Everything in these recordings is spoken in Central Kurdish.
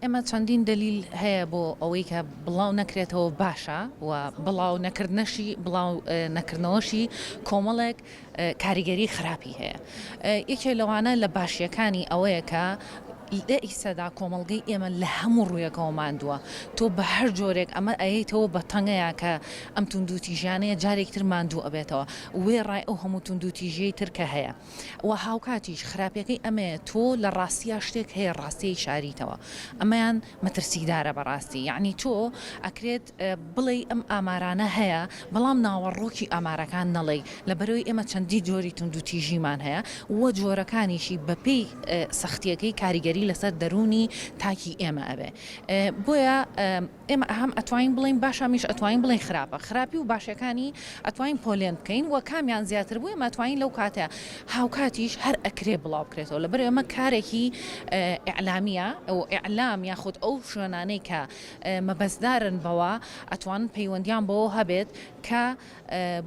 ئێمە چەندین دلیل هەیە بۆ ئەوەی کە بڵاو نەکرێتەوە باشە و بڵاو نەکردنەشی بڵاو نەکردنەوەشی کۆمەڵێک کاریگەری خراپی هەیە. یەکێ لەوانە لە باشیەکانی ئەوەیە کە لە ئیسەدا کۆمەڵگەی ئێمە لە هەموو ڕوویەکەەوە ماندووە تۆ بە هەر جۆرێک ئەمە ئەیەیتەوە بە تەنگەیە کە ئەم توندوتیژانەیە جارێکتر ماندوو ئەبێتەوە وێ ڕای ئەو هەموو توندوتیژەی ترکە هەیە و هاوکاتیش خراپەکەی ئەمەیە تۆ لە ڕاستیە شتێک هەیە ڕاستیی شاریتەوە ئەمەیان مەترسیدارە بەڕاستی یعنی تۆ ئەکرێت بڵێ ئەم ئامارانە هەیە بەڵام ناوەڕۆکی ئامارەکان نەڵێ لەبەرەوەی ئێمە چەندی جۆری توندوتیژیمان هەیە وە جۆرەکانیشی بەپێی سەختیەکەی کاریگەری لەسەر دەرونی تاکی ئێمە ئەبێ بۆیە ئێمە هەم ئەتوانین بڵین باشەمیش ئەتوانین بڵین خراپە خراپی و باشەکانی ئەتوانین پۆلێن بکەین و کامیان زیاتر بووە ئەتوانین لەو کاتەیە هاوکاتیش هەر ئەکرێ بڵاو بکرێتەوە لەبەر ئێمە کارێکی ئیعلامیە ئەو ئیعلام یاخود ئەو شوێنانەی کە مەبەستدارن بەوە ئەتوانن پەیوەندیان بەوە هەبێت کە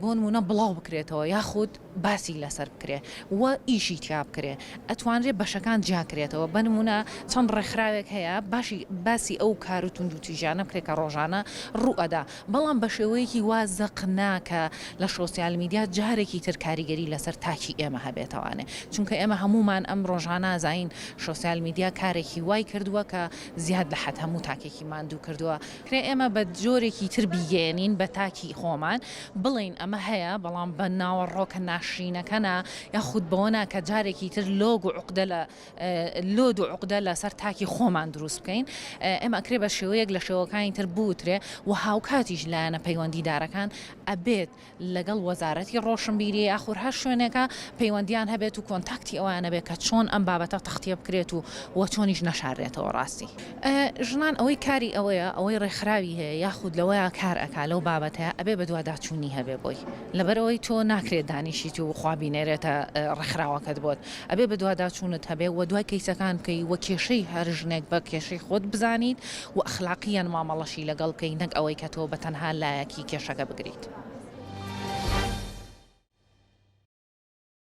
بۆ نمونە بڵاو بکرێتەوە یاخود باسی لەسەر بکرێ و ئیشی تیا بکرێ ئەتوانرێ بەشەکان جاکرێتەوە بنمونە چەند ڕێکخراوێک هەیە باسی ئەو کار و توندوتیژانە بکرێکە ڕۆژانە ڕوئەدا بەڵام بە شێوەیەکی وا زەق ناکە لە سۆسیال میدیا جارێکی تر کاریگەری لەسەر تاکی ئێمە هەبێتەوانێ چونکە ئێمە هەمومان ئەم ڕۆژانە زین سۆسیال میدیا کارێکی وای کردووە کە زیاد لە حەد هەموو تاکێکی ماندوو کردووە کرێ ئێمە بە جۆرێکی تر بیگەێنین بە تاکی خۆمان بڵین ئەمە هەیە بەڵام بە ناوەڕۆکە ناشرینەکەنا یاخود بەوەنا کە جارێکی تر لۆگ و عقدە لە لۆد و عقدە لەسەر تاکی خۆمان دروست بکەین ئێمە ئەکرێ بە شێوەیەک لە شێوەکانی تر بوترێ و هاوکاتیش لایەنە پەیوەندیدارەکان ئەبێت لەگەڵ وەزارەتی ڕۆشنبیری یاخور هەر شوێنێکە پەیوەندیان هەبێت و کۆنتاکتی ئەوانە بێت کە چۆن ئەم بابەتە تەختیە بکرێت و چۆنیش نەشارێتەوە ڕاستی ژنان ئەوەی کاری ئەوەیە ئەوەی ڕێکخراوی هەیە یاخود لەوەیە کار ئەکا لەو بابەتەیە ئەبێ بە دوواداچوونی هەبێ بۆی لەبەرەوەی تۆ ناکرێت دانیشیت و خوابینێرێتە ڕێکخراوەکەت بۆت ئەبێ بە دوواداچوونت هەبێ و دوای کەیسەکان بکەی وە کێشەی هەر ژنێک بە کێشەی خۆت بزانیت و ئەخلاقیان مامەڵەشی لەگەڵ بکەی نەک ئەوەی کە تۆ بە تەنها لایەکی کێشەکە بگریت.